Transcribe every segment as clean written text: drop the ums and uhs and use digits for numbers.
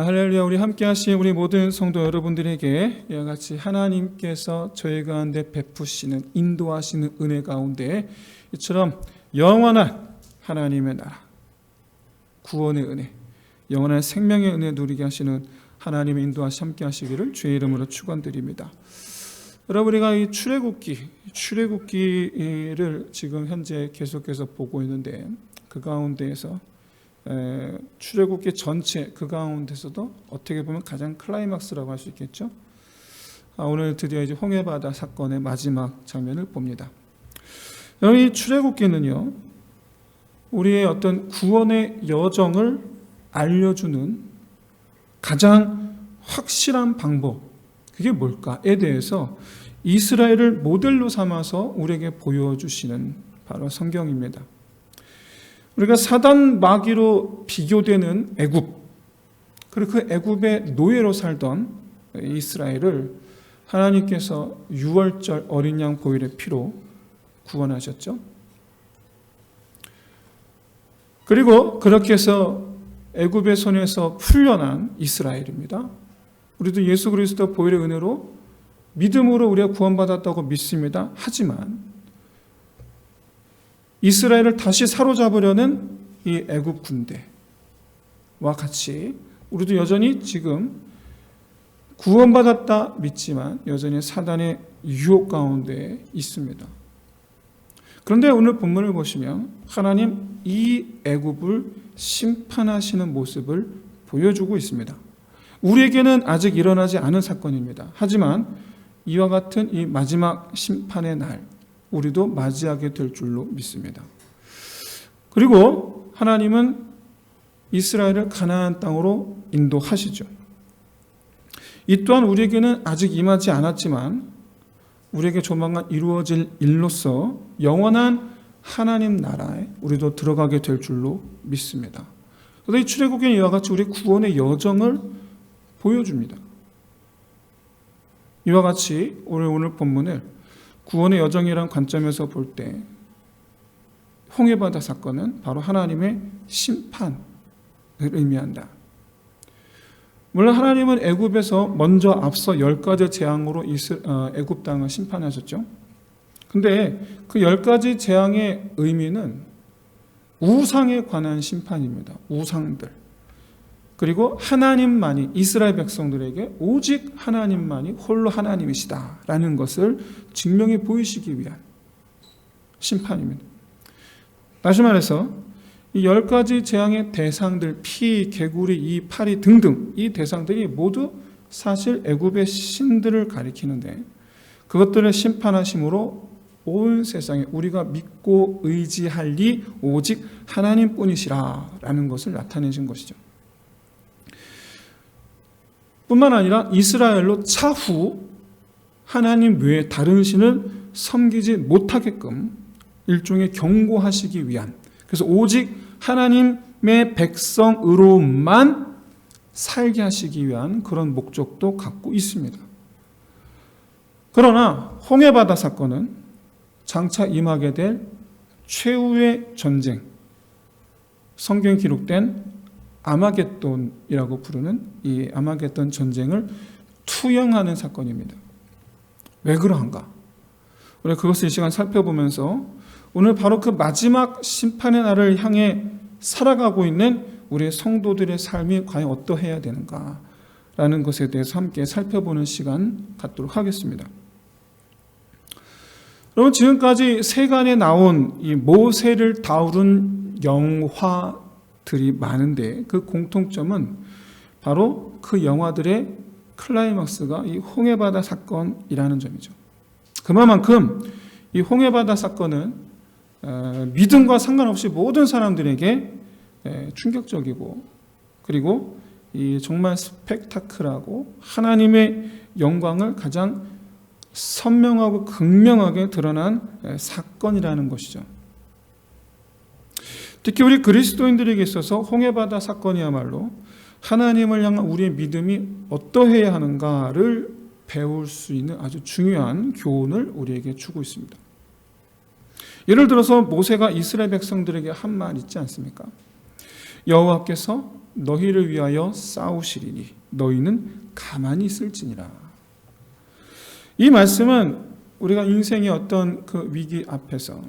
할렐루야. 우리 함께 하신 우리 모든 성도 여러분들에게 이와 같이 하나님께서 저희 가운데 베푸시는 인도하시는 은혜 가운데 이처럼 영원한 하나님의 나라, 구원의 은혜, 영원한 생명의 은혜 누리게 하시는 하나님의 인도하시 함께 하시기를 주의 이름으로 축원드립니다. 여러분, 우리가 이 출애굽기를 지금 현재 계속해서 보고 있는데 그 가운데에서 출애굽기 전체 그 가운데서도 어떻게 보면 가장 클라이막스라고 할 수 있겠죠. 오늘 드디어 이제 홍해바다 사건의 마지막 장면을 봅니다. 이 출애굽기는요, 우리의 어떤 구원의 여정을 알려주는 가장 확실한 방법, 그게 뭘까에 대해서 이스라엘을 모델로 삼아서 우리에게 보여주시는 바로 성경입니다. 우리가 사단 마귀로 비교되는 애굽, 그리고 그 애굽의 노예로 살던 이스라엘을 하나님께서 유월절 어린 양 보혈의 피로 구원하셨죠. 그리고 그렇게 해서 애굽의 손에서 풀려난 이스라엘입니다. 우리도 예수 그리스도 보혈의 은혜로 믿음으로 우리가 구원받았다고 믿습니다. 하지만 이스라엘을 다시 사로잡으려는 이 애굽 군대와 같이 우리도 여전히 지금 구원받았다 믿지만 여전히 사단의 유혹 가운데 있습니다. 그런데 오늘 본문을 보시면 하나님 이 애굽을 심판하시는 모습을 보여주고 있습니다. 우리에게는 아직 일어나지 않은 사건입니다. 하지만 이와 같은 이 마지막 심판의 날 우리도 맞이하게 될 줄로 믿습니다. 그리고 하나님은 이스라엘을 가나안 땅으로 인도하시죠. 이 또한 우리에게는 아직 임하지 않았지만 우리에게 조만간 이루어질 일로서 영원한 하나님 나라에 우리도 들어가게 될 줄로 믿습니다. 그래서 이 출애굽기는 이와 같이 우리 구원의 여정을 보여줍니다. 이와 같이 오늘 본문을 구원의 여정이란 관점에서 볼 때 홍해바다 사건은 바로 하나님의 심판을 의미한다. 물론 하나님은 애굽에서 먼저 앞서 10가지 재앙으로 애굽 땅을 심판하셨죠. 근데 그 10가지 재앙의 의미는 우상에 관한 심판입니다. 우상들. 그리고 하나님만이 이스라엘 백성들에게 오직 하나님만이 홀로 하나님이시다라는 것을 증명해 보이시기 위한 심판입니다. 다시 말해서 이 10가지 재앙의 대상들, 피, 개구리, 이 파리 등등 이 대상들이 모두 사실 애굽의 신들을 가리키는데 그것들을 심판하심으로 온 세상에 우리가 믿고 의지할 리 오직 하나님뿐이시라라는 것을 나타내신 것이죠. 뿐만 아니라 이스라엘로 차후 하나님 외에 다른 신을 섬기지 못하게끔 일종의 경고하시기 위한, 그래서 오직 하나님의 백성으로만 살게 하시기 위한 그런 목적도 갖고 있습니다. 그러나 홍해바다 사건은 장차 임하게 될 최후의 전쟁, 성경에 기록된 아마겟돈이라고 부르는 이 아마겟돈 전쟁을 투영하는 사건입니다. 왜 그러한가? 우리 그것을 이 시간 살펴보면서 오늘 바로 그 마지막 심판의 날을 향해 살아가고 있는 우리 성도들의 삶이 과연 어떠해야 되는가라는 것에 대해서 함께 살펴보는 시간 갖도록 하겠습니다. 여러분, 지금까지 세간에 나온 이 모세를 다룬 영화들이 많은데 그 공통점은 바로 그 영화들의 클라이막스가 이 홍해바다 사건이라는 점이죠. 그만큼 이 홍해바다 사건은 믿음과 상관없이 모든 사람들에게 충격적이고 그리고 이 정말 스펙타클하고 하나님의 영광을 가장 선명하고 극명하게 드러난 사건이라는 것이죠. 특히 우리 그리스도인들에게 있어서 홍해바다 사건이야말로 하나님을 향한 우리의 믿음이 어떠해야 하는가를 배울 수 있는 아주 중요한 교훈을 우리에게 주고 있습니다. 예를 들어서 모세가 이스라엘 백성들에게 한 말 있지 않습니까? 여호와께서 너희를 위하여 싸우시리니 너희는 가만히 있을지니라. 이 말씀은 우리가 인생의 어떤 그 위기 앞에서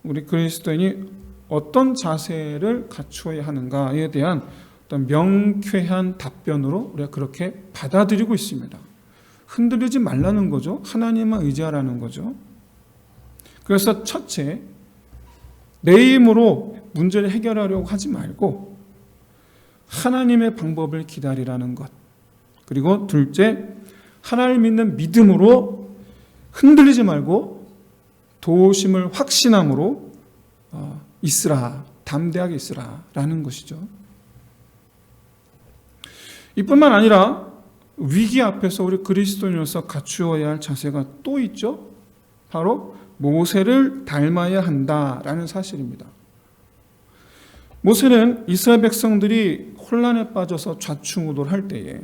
우리 그리스도인이 어떤 자세를 갖추어야 하는가에 대한 어떤 명쾌한 답변으로 우리가 그렇게 받아들이고 있습니다. 흔들리지 말라는 거죠. 하나님만 의지하라는 거죠. 그래서 첫째, 내 힘으로 문제를 해결하려고 하지 말고 하나님의 방법을 기다리라는 것. 그리고 둘째, 하나님을 믿는 믿음으로 흔들리지 말고 도우심을 확신함으로 있으라, 담대하게 있으라 라는 것이죠. 이뿐만 아니라 위기 앞에서 우리 그리스도인으로서 갖추어야 할 자세가 또 있죠. 바로 모세를 닮아야 한다라는 사실입니다. 모세는 이스라엘 백성들이 혼란에 빠져서 좌충우돌할 때에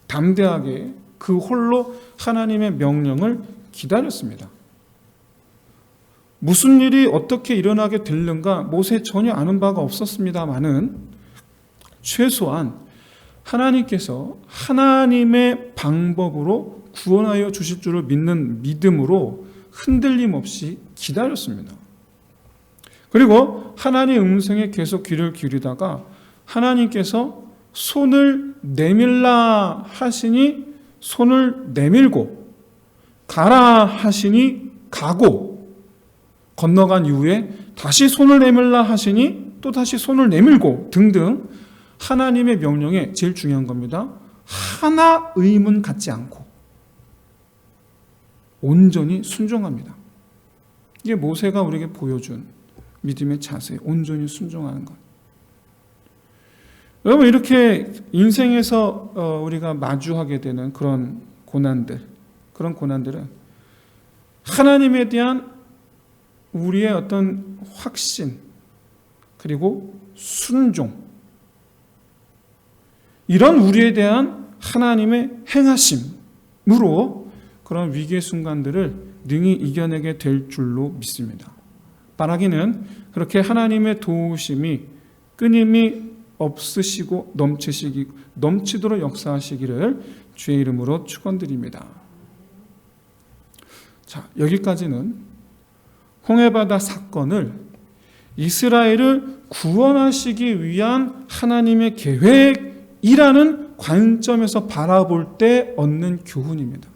담대하게 그 홀로 하나님의 명령을 기다렸습니다. 무슨 일이 어떻게 일어나게 될는가 모세 전혀 아는 바가 없었습니다마는 최소한 하나님께서 하나님의 방법으로 구원하여 주실 줄을 믿는 믿음으로 흔들림 없이 기다렸습니다. 그리고 하나님의 음성에 계속 귀를 기울이다가 하나님께서 손을 내밀라 하시니 손을 내밀고 가라 하시니 가고 건너간 이후에 다시 손을 내밀라 하시니 또 다시 손을 내밀고 등등 하나님의 명령에 제일 중요한 겁니다. 하나 의문 갖지 않고 온전히 순종합니다. 이게 모세가 우리에게 보여준 믿음의 자세, 온전히 순종하는 것. 여러분, 이렇게 인생에서 우리가 마주하게 되는 그런 고난들은 하나님에 대한 우리의 어떤 확신 그리고 순종, 이런 우리에 대한 하나님의 행하심으로 그런 위기의 순간들을 능히 이겨내게 될 줄로 믿습니다. 바라기는 그렇게 하나님의 도우심이 끊임이 없으시고 넘치도록 역사하시기를 주의 이름으로 축원드립니다. 자, 여기까지는 홍해바다 사건을 이스라엘을 구원하시기 위한 하나님의 계획이라는 관점에서 바라볼 때 얻는 교훈입니다.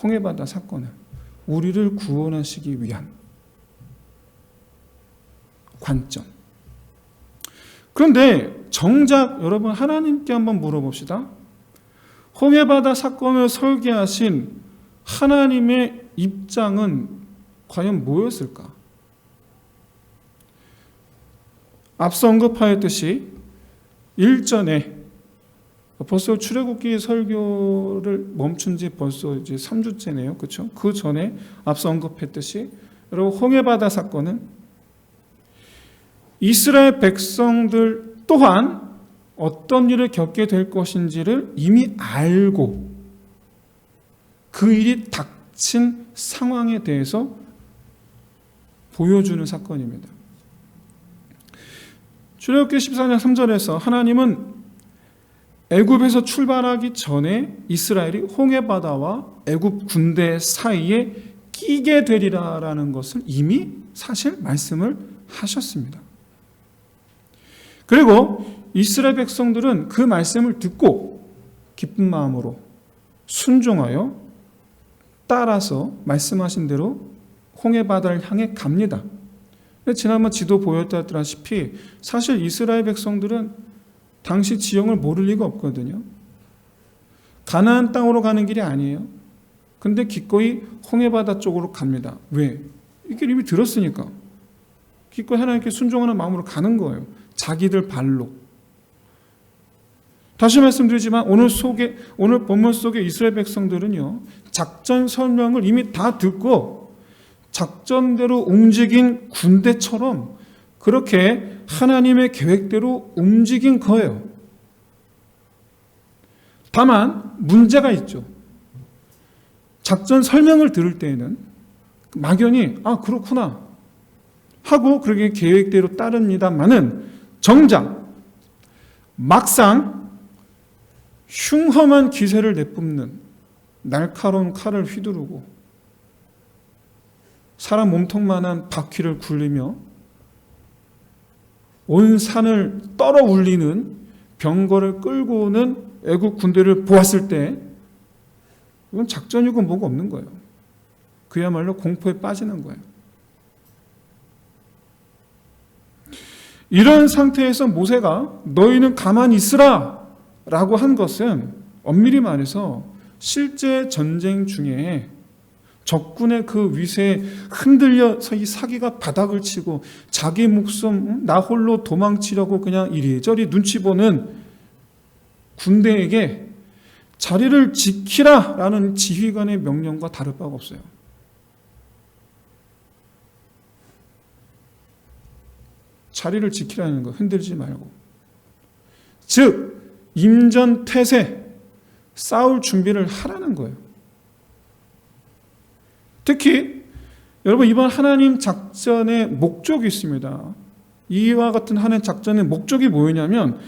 홍해바다 사건은 우리를 구원하시기 위한 관점. 그런데 정작 여러분 하나님께 한번 물어봅시다. 홍해바다 사건을 설계하신 하나님의 입장은 과연 뭐였을까? 앞서 언급하였듯이 일전에 벌써 출애굽기 설교를 멈춘 지 벌써 이제 3주째네요. 그렇죠? 그 전에 앞서 언급했듯이 여러분 홍해바다 사건은 이스라엘 백성들 또한 어떤 일을 겪게 될 것인지를 이미 알고 그 일이 닥친 상황에 대해서 보여주는 사건입니다. 출애굽기 14장 3절에서 하나님은 애굽에서 출발하기 전에 이스라엘이 홍해바다와 애굽 군대 사이에 끼게 되리라라는 것을 이미 사실 말씀을 하셨습니다. 그리고 이스라엘 백성들은 그 말씀을 듣고 기쁜 마음으로 순종하여 따라서 말씀하신 대로 홍해바다를 향해 갑니다. 지난번 지도 보였다시피 사실 이스라엘 백성들은 당시 지형을 모를 리가 없거든요. 가나안 땅으로 가는 길이 아니에요. 근데 기꺼이 홍해바다 쪽으로 갑니다. 왜? 이 길 이미 들었으니까. 기꺼이 하나님께 순종하는 마음으로 가는 거예요. 자기들 발로. 다시 말씀드리지만 오늘 본문 속의 이스라엘 백성들은요, 작전 설명을 이미 다 듣고 작전대로 움직인 군대처럼 그렇게 하나님의 계획대로 움직인 거예요. 다만 문제가 있죠. 작전 설명을 들을 때에는 막연히 그렇구나 하고 그렇게 계획대로 따릅니다만은 정작 막상 흉험한 기세를 내뿜는 날카로운 칼을 휘두르고 사람 몸통만한 바퀴를 굴리며 온 산을 떨어 울리는 병거를 끌고 오는 애국 군대를 보았을 때 이건 작전이고 뭐가 없는 거예요. 그야말로 공포에 빠지는 거예요. 이런 상태에서 모세가 너희는 가만히 있으라 라고 한 것은 엄밀히 말해서 실제 전쟁 중에 적군의 그 위세에 흔들려서 이 사기가 바닥을 치고 자기 목숨 나 홀로 도망치려고 그냥 이리저리 눈치 보는 군대에게 자리를 지키라라는 지휘관의 명령과 다를 바가 없어요. 자리를 지키라는 거, 흔들지 말고. 즉 임전태세, 싸울 준비를 하라는 거예요. 특히 여러분 이번 하나님 작전의 목적이 있습니다. 이와 같은 하나님 작전의 목적이 뭐냐면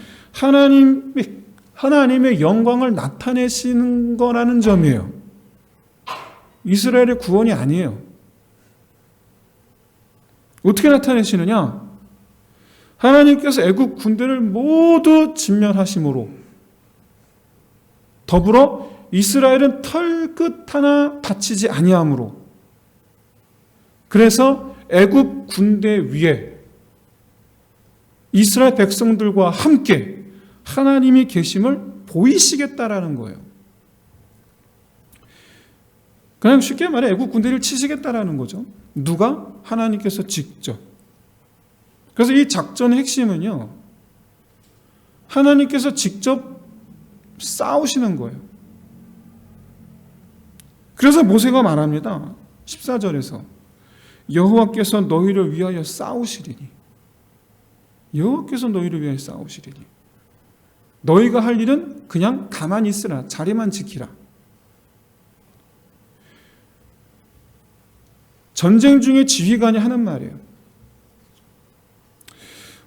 하나님의 영광을 나타내시는 거라는 점이에요. 이스라엘의 구원이 아니에요. 어떻게 나타내시느냐? 하나님께서 애국 군대를 모두 진멸하심으로 더불어 이스라엘은 털끝 하나 다치지 아니함으로 그래서 애국 군대 위에 이스라엘 백성들과 함께 하나님이 계심을 보이시겠다라는 거예요. 그냥 쉽게 말해 애국 군대를 치시겠다라는 거죠. 누가? 하나님께서 직접. 그래서 이 작전의 핵심은요, 하나님께서 직접 싸우시는 거예요. 그래서 모세가 말합니다. 14절에서 여호와께서 너희를 위하여 싸우시리니 여호와께서 너희를 위하여 싸우시리니 너희가 할 일은 그냥 가만히 있으라. 자리만 지키라. 전쟁 중에 지휘관이 하는 말이에요.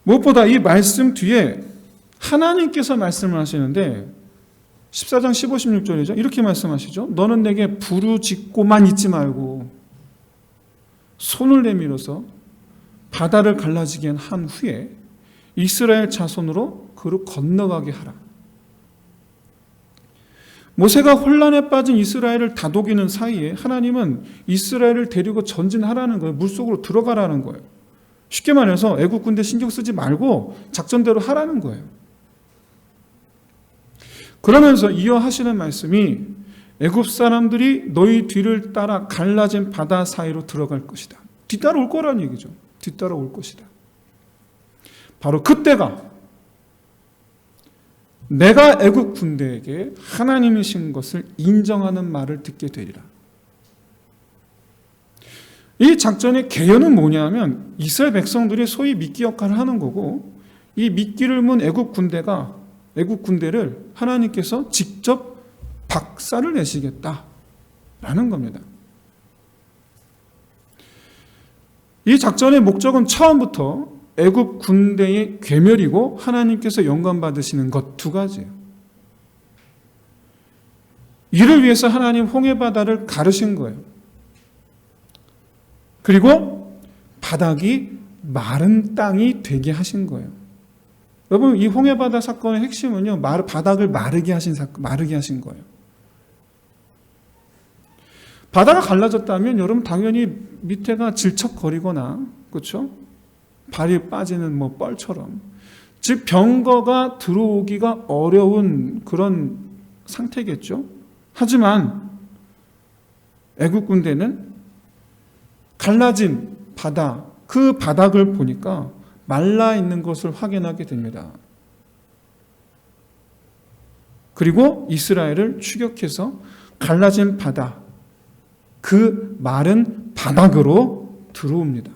무엇보다 이 말씀 뒤에 하나님께서 말씀을 하시는데 14장 15, 16절이죠. 이렇게 말씀하시죠. 너는 내게 부르짖고만 있지 말고 손을 내밀어서 바다를 갈라지게 한 후에 이스라엘 자손으로 그를 건너가게 하라. 모세가 혼란에 빠진 이스라엘을 다독이는 사이에 하나님은 이스라엘을 데리고 전진하라는 거예요. 물속으로 들어가라는 거예요. 쉽게 말해서 애국 군대 신경 쓰지 말고 작전대로 하라는 거예요. 그러면서 이어 하시는 말씀이 애굽 사람들이 너희 뒤를 따라 갈라진 바다 사이로 들어갈 것이다. 뒤따라 올 거라는 얘기죠. 뒤따라 올 것이다. 바로 그때가 내가 애국 군대에게 하나님이신 것을 인정하는 말을 듣게 되리라. 이 작전의 개요는 뭐냐면 이스라엘 백성들이 소위 미끼 역할을 하는 거고 이 미끼를 문 애국 군대를 하나님께서 직접 박살을 내시겠다라는 겁니다. 이 작전의 목적은 처음부터 애굽 군대의 괴멸이고 하나님께서 영광 받으시는 것 두 가지예요. 이를 위해서 하나님 홍해바다를 가르신 거예요. 그리고 바닥이 마른 땅이 되게 하신 거예요. 여러분 이 홍해바다 사건의 핵심은요, 바닥을 마르게 하신 거예요. 바다가 갈라졌다면 여러분 당연히 밑에가 질척거리거나 그렇죠? 발이 빠지는 뻘처럼 즉 병거가 들어오기가 어려운 그런 상태겠죠. 하지만 애국 군대는 갈라진 바다, 그 바닥을 보니까 말라 있는 것을 확인하게 됩니다. 그리고 이스라엘을 추격해서 갈라진 바다, 그 마른 바닥으로 들어옵니다.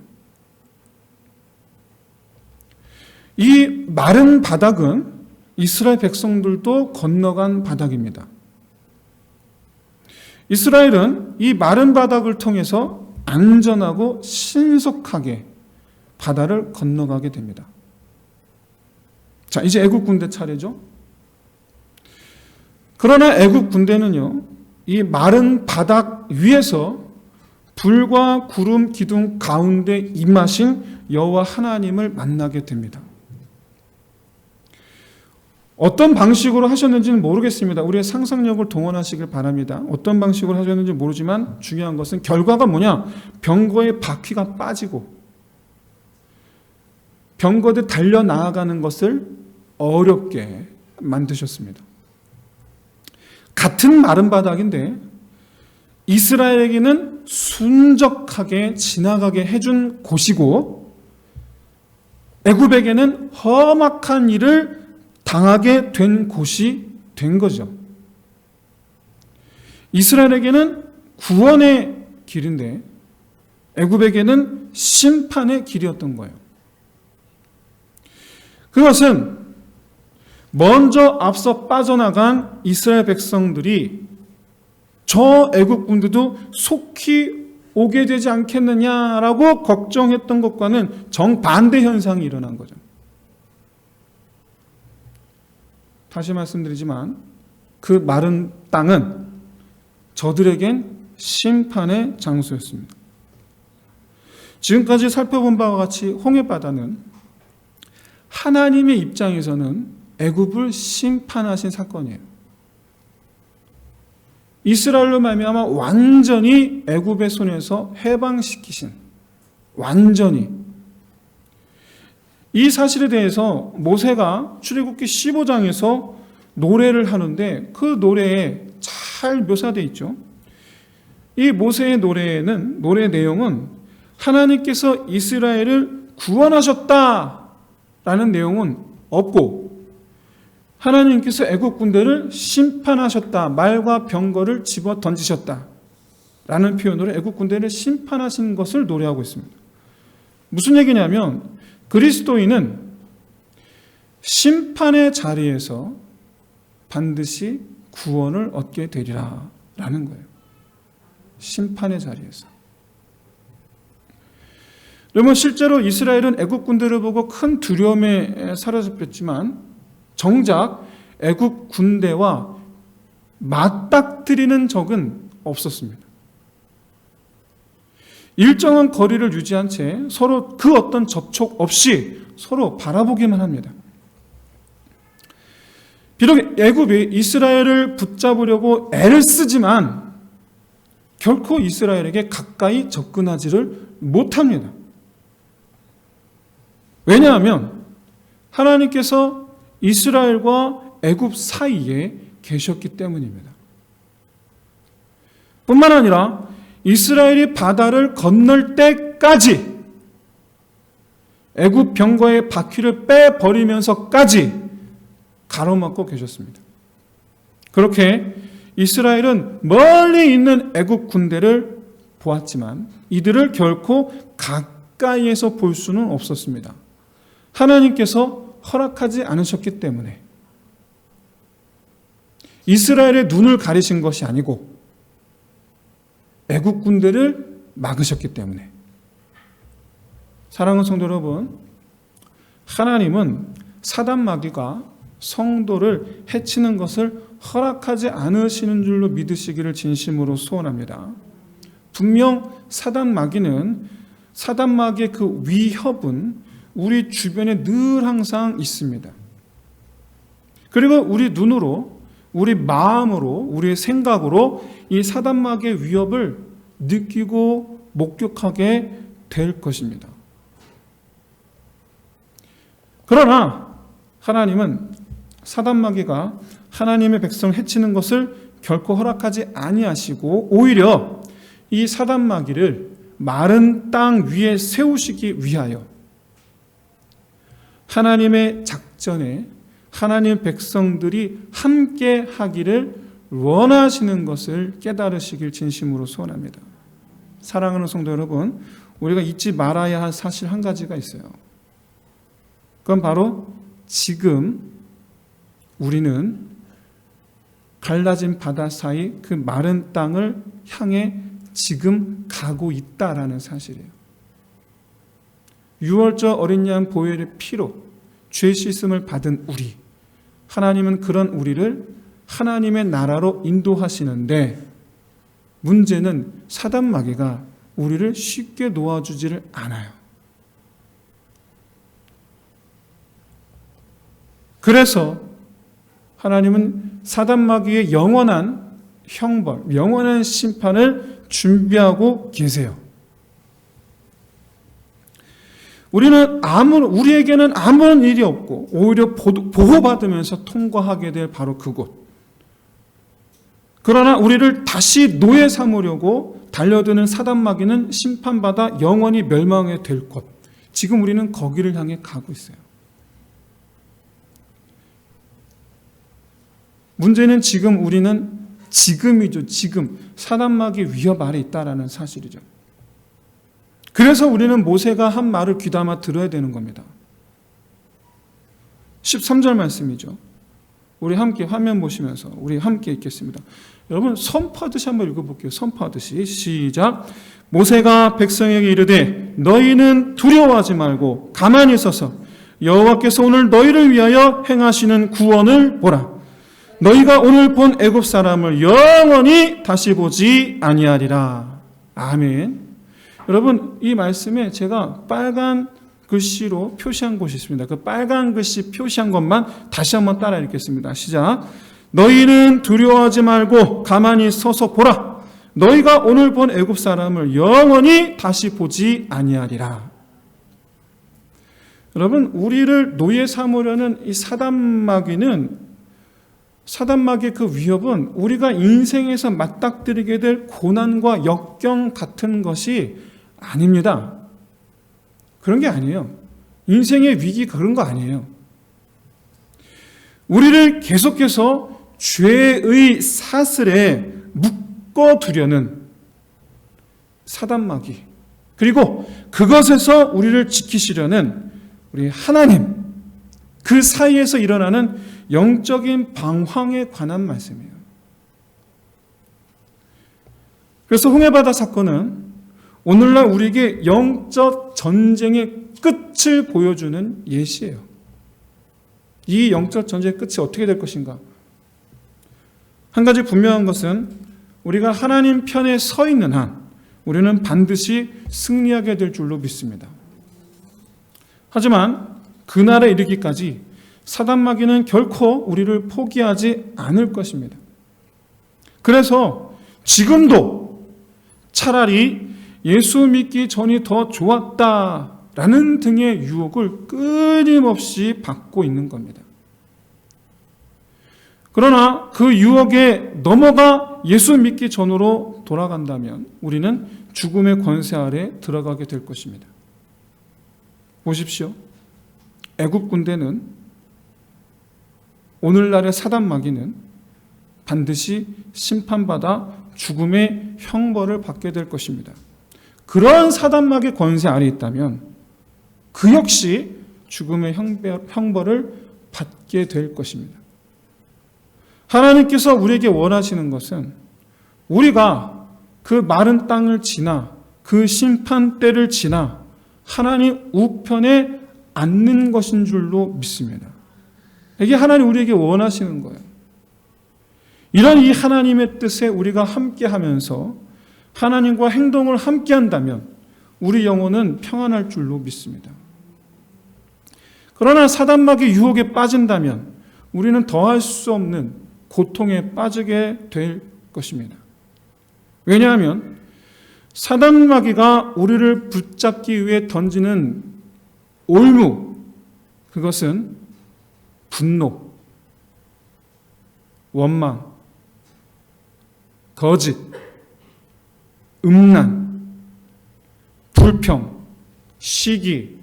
이 마른 바닥은 이스라엘 백성들도 건너간 바닥입니다. 이스라엘은 이 마른 바닥을 통해서 안전하고 신속하게 바다를 건너가게 됩니다. 자, 이제 애국 군대 차례죠. 그러나 애국 군대는요, 이 마른 바닥 위에서 불과 구름 기둥 가운데 임하신 여호와 하나님을 만나게 됩니다. 어떤 방식으로 하셨는지는 모르겠습니다. 우리의 상상력을 동원하시길 바랍니다. 어떤 방식으로 하셨는지 모르지만 중요한 것은 결과가 뭐냐? 병거의 바퀴가 빠지고 병거들 달려나가는 것을 어렵게 만드셨습니다. 같은 마른 바닥인데 이스라엘에게는 순적하게 지나가게 해준 곳이고 애굽에게는 험악한 일을 당하게 된 곳이 된 거죠. 이스라엘에게는 구원의 길인데 애굽에게는 심판의 길이었던 거예요. 그것은 먼저 앞서 빠져나간 이스라엘 백성들이 저 애국군들도 속히 오게 되지 않겠느냐라고 걱정했던 것과는 정반대 현상이 일어난 거죠. 다시 말씀드리지만 그 마른 땅은 저들에겐 심판의 장소였습니다. 지금까지 살펴본 바와 같이 홍해바다는 하나님의 입장에서는 애굽을 심판하신 사건이에요. 이스라엘로 말미암아 완전히 애굽의 손에서 해방시키신, 완전히. 이 사실에 대해서 모세가 출애굽기 15장에서 노래를 하는데 그 노래에 잘 묘사되어 있죠. 이 모세의 노래에는, 노래 내용은 하나님께서 이스라엘을 구원하셨다라는 내용은 없고 하나님께서 애국 군대를 심판하셨다, 말과 병거를 집어 던지셨다 라는 표현으로 애국 군대를 심판하신 것을 노래하고 있습니다. 무슨 얘기냐면 그리스도인은 심판의 자리에서 반드시 구원을 얻게 되리라 라는 거예요. 심판의 자리에서. 여러분, 실제로 이스라엘은 애국 군대를 보고 큰 두려움에 사로잡혔지만 정작 애국 군대와 맞닥뜨리는 적은 없었습니다. 일정한 거리를 유지한 채 서로 그 어떤 접촉 없이 서로 바라보기만 합니다. 비록 애굽이 이스라엘을 붙잡으려고 애를 쓰지만 결코 이스라엘에게 가까이 접근하지를 못합니다. 왜냐하면 하나님께서 이스라엘과 애굽 사이에 계셨기 때문입니다. 뿐만 아니라 이스라엘이 바다를 건널 때까지 애굽 병거의 바퀴를 빼버리면서까지 가로막고 계셨습니다. 그렇게 이스라엘은 멀리 있는 애굽 군대를 보았지만 이들을 결코 가까이에서 볼 수는 없었습니다. 하나님께서 허락하지 않으셨기 때문에 이스라엘의 눈을 가리신 것이 아니고 애국 군대를 막으셨기 때문에. 사랑하는 성도 여러분, 하나님은 사단 마귀가 성도를 해치는 것을 허락하지 않으시는 줄로 믿으시기를 진심으로 소원합니다. 분명 사단 마귀의 그 위협은 우리 주변에 늘 항상 있습니다. 그리고 우리 눈으로, 우리 마음으로, 우리의 생각으로 이 사단 마귀의 위협을 느끼고 목격하게 될 것입니다. 그러나 하나님은 사단 마귀가 하나님의 백성을 해치는 것을 결코 허락하지 아니하시고 오히려 이 사단 마귀를 마른 땅 위에 세우시기 위하여 하나님의 작전에 하나님 백성들이 함께 하기를 원하시는 것을 깨달으시길 진심으로 소원합니다. 사랑하는 성도 여러분, 우리가 잊지 말아야 할 사실 한 가지가 있어요. 그건 바로 지금 우리는 갈라진 바다 사이 그 마른 땅을 향해 지금 가고 있다라는 사실이에요. 유월절 어린 양 보혈의 피로 죄 씻음을 받은 우리, 하나님은 그런 우리를 하나님의 나라로 인도하시는데, 문제는 사단 마귀가 우리를 쉽게 놓아주지를 않아요. 그래서 하나님은 사단 마귀의 영원한 형벌, 영원한 심판을 준비하고 계세요. 우리에게는 아무런 일이 없고 오히려 보호받으면서 통과하게 될 바로 그곳. 그러나 우리를 다시 노예 삼으려고 달려드는 사단 마귀는 심판받아 영원히 멸망하게 될 곳. 지금 우리는 거기를 향해 가고 있어요. 문제는 지금 우리는 지금이죠. 지금 사단 마귀 위협 아래 있다라는 사실이죠. 그래서 우리는 모세가 한 말을 귀담아 들어야 되는 겁니다. 13절 말씀이죠. 우리 함께 화면 보시면서 우리 함께 읽겠습니다. 여러분 선포하듯이 한번 읽어볼게요. 선포하듯이 시작. 모세가 백성에게 이르되 너희는 두려워하지 말고 가만히 있어서 여호와께서 오늘 너희를 위하여 행하시는 구원을 보라. 너희가 오늘 본 애굽 사람을 영원히 다시 보지 아니하리라. 아멘. 여러분 이 말씀에 제가 빨간 글씨로 표시한 곳이 있습니다. 그 빨간 글씨 표시한 것만 다시 한번 따라 읽겠습니다. 시작. 너희는 두려워하지 말고 가만히 서서 보라. 너희가 오늘 본 애굽 사람을 영원히 다시 보지 아니하리라. 여러분 우리를 노예 삼으려는 이 사단 마귀의 그 위협은 우리가 인생에서 맞닥뜨리게 될 고난과 역경 같은 것이 아닙니다. 그런 게 아니에요. 인생의 위기가 그런 거 아니에요. 우리를 계속해서 죄의 사슬에 묶어두려는 사단 마귀, 그리고 그것에서 우리를 지키시려는 우리 하나님, 그 사이에서 일어나는 영적인 방황에 관한 말씀이에요. 그래서 홍해바다 사건은 오늘날 우리에게 영적 전쟁의 끝을 보여주는 예시예요. 이 영적 전쟁의 끝이 어떻게 될 것인가? 한 가지 분명한 것은 우리가 하나님 편에 서 있는 한 우리는 반드시 승리하게 될 줄로 믿습니다. 하지만 그날에 이르기까지 사단 마귀는 결코 우리를 포기하지 않을 것입니다. 그래서 지금도 차라리 예수 믿기 전이 더 좋았다라는 등의 유혹을 끊임없이 받고 있는 겁니다. 그러나 그 유혹에 넘어가 예수 믿기 전으로 돌아간다면 우리는 죽음의 권세 아래 들어가게 될 것입니다. 보십시오. 애굽 군대는 오늘날의 사단 마귀는 반드시 심판받아 죽음의 형벌을 받게 될 것입니다. 그런 사단 마귀 권세 아래 있다면 그 역시 죽음의 형벌을 받게 될 것입니다. 하나님께서 우리에게 원하시는 것은 우리가 그 마른 땅을 지나 그 심판 때를 지나 하나님 우편에 앉는 것인 줄로 믿습니다. 이게 하나님 우리에게 원하시는 거예요. 이런 이 하나님의 뜻에 우리가 함께하면서 하나님과 행동을 함께한다면 우리 영혼은 평안할 줄로 믿습니다. 그러나 사단 마귀 유혹에 빠진다면 우리는 더할 수 없는 고통에 빠지게 될 것입니다. 왜냐하면 사단 마귀가 우리를 붙잡기 위해 던지는 올무, 그것은 분노, 원망, 거짓, 음란, 불평, 시기,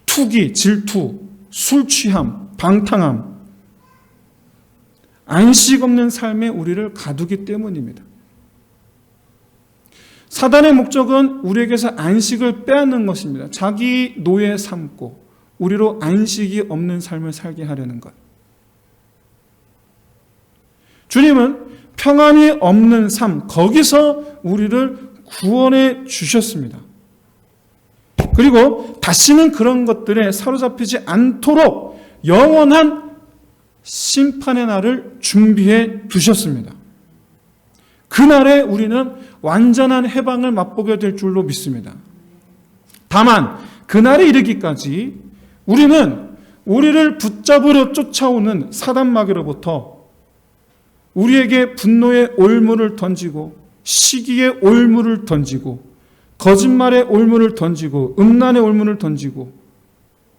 투기, 질투, 술 취함, 방탕함, 안식 없는 삶에 우리를 가두기 때문입니다. 사단의 목적은 우리에게서 안식을 빼앗는 것입니다. 자기 노예 삼고 우리로 안식이 없는 삶을 살게 하려는 것. 주님은 평안이 없는 삶, 거기서 우리를 구원해 주셨습니다. 그리고 다시는 그런 것들에 사로잡히지 않도록 영원한 심판의 날을 준비해 두셨습니다. 그날에 우리는 완전한 해방을 맛보게 될 줄로 믿습니다. 다만 그날에 이르기까지 우리는 우리를 붙잡으려 쫓아오는 사단 마귀로부터 우리에게 분노의 올무를 던지고 시기의 올무를 던지고 거짓말의 올무를 던지고 음란의 올무를 던지고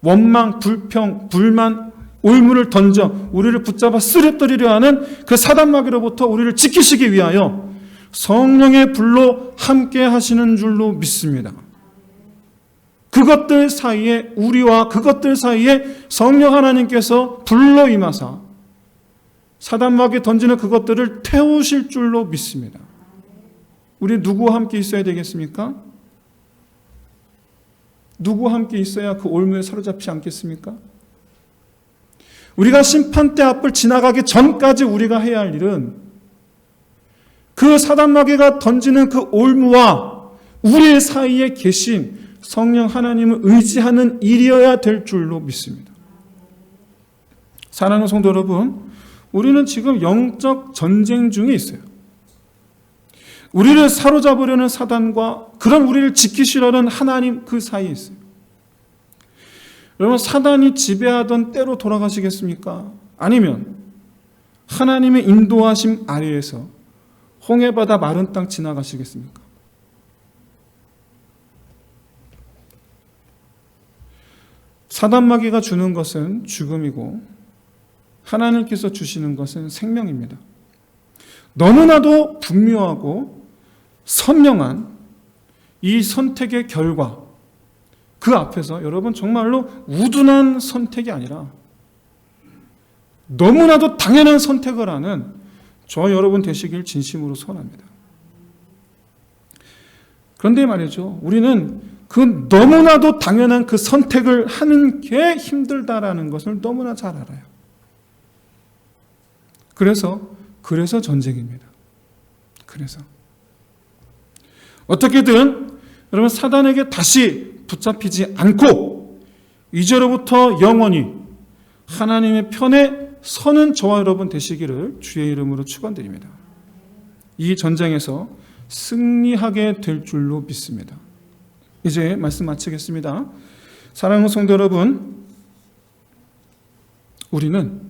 원망, 불평, 불만 올무를 던져 우리를 붙잡아 쓰러뜨리려 하는 그 사단 마귀로부터 우리를 지키시기 위하여 성령의 불로 함께 하시는 줄로 믿습니다. 그것들 사이에 우리와 그것들 사이에 성령 하나님께서 불로 임하사 사단 마귀 던지는 그것들을 태우실 줄로 믿습니다. 우리 누구와 함께 있어야 되겠습니까? 누구와 함께 있어야 그 올무에 사로잡히지 않겠습니까? 우리가 심판대 앞을 지나가기 전까지 우리가 해야 할 일은 그 사단 마귀가 던지는 그 올무와 우리 사이에 계신 성령 하나님을 의지하는 일이어야 될 줄로 믿습니다. 사랑하는 성도 여러분, 우리는 지금 영적 전쟁 중에 있어요. 우리를 사로잡으려는 사단과 그런 우리를 지키시려는 하나님 그 사이에 있어요. 여러분, 사단이 지배하던 때로 돌아가시겠습니까? 아니면 하나님의 인도하심 아래에서 홍해바다 마른 땅 지나가시겠습니까? 사단마귀가 주는 것은 죽음이고 하나님께서 주시는 것은 생명입니다. 너무나도 분명하고 선명한 이 선택의 결과, 그 앞에서 여러분 정말로 우둔한 선택이 아니라 너무나도 당연한 선택을 하는 저와 여러분 되시길 진심으로 소원합니다. 그런데 말이죠, 우리는 그 너무나도 당연한 그 선택을 하는 게 힘들다라는 것을 너무나 잘 알아요. 그래서 전쟁입니다. 그래서 어떻게든 여러분 사단에게 다시 붙잡히지 않고 이제로부터 영원히 하나님의 편에 서는 저와 여러분 되시기를 주의 이름으로 축원드립니다. 이 전쟁에서 승리하게 될 줄로 믿습니다. 이제 말씀 마치겠습니다. 사랑하는 성도 여러분, 우리는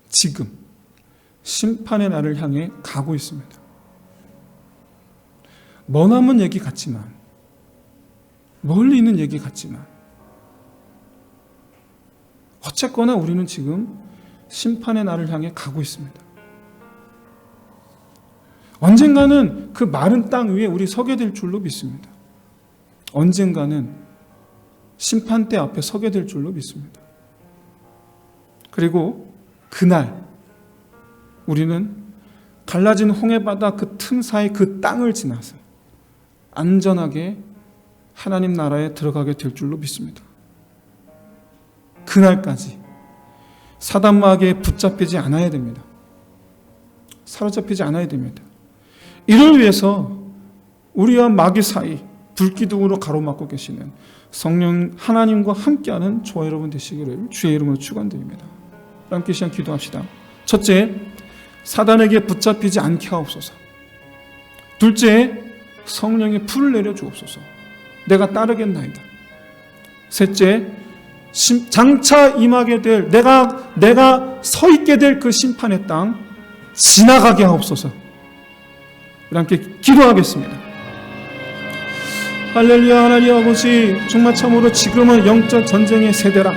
지금 심판의 날을 향해 가고 있습니다. 머나먼 얘기 같지만, 멀리 있는 얘기 같지만, 어쨌거나 우리는 지금 심판의 날을 향해 가고 있습니다. 언젠가는 그 마른 땅 위에 우리 서게 될 줄로 믿습니다. 언젠가는 심판대 앞에 서게 될 줄로 믿습니다. 그리고 그날 우리는 갈라진 홍해바다 그 틈 사이 그 땅을 지나서 안전하게 하나님 나라에 들어가게 될 줄로 믿습니다. 그날까지 사단 마귀에 붙잡히지 않아야 됩니다. 사로잡히지 않아야 됩니다. 이를 위해서 우리와 마귀 사이 불기둥으로 가로막고 계시는 성령 하나님과 함께하는 저와 여러분 되시기를 주의 이름으로 축원드립니다. 함께 시간 기도합시다. 첫째, 사단에게 붙잡히지 않게 하옵소서. 둘째, 성령의 풀을 내려 주옵소서. 내가 따르겠나이다. 셋째, 장차 임하게 될 내가 서 있게 될 그 심판의 땅 지나가게 하옵소서. 우리 함께 기도하겠습니다. 할렐루야. 하나님 아버지, 정말 참으로 지금은 영적 전쟁의 세대라.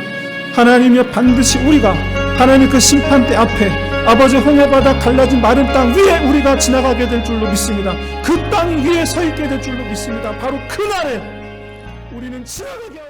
하나님이여, 반드시 우리가 하나님 그 심판대 앞에 아버지 홍해바다 갈라진 마른 땅 위에 우리가 지나가게 될 줄로 믿습니다. 그 땅 위에 서 있게 될 줄로 믿습니다. 바로 그날에 우리는 지나가게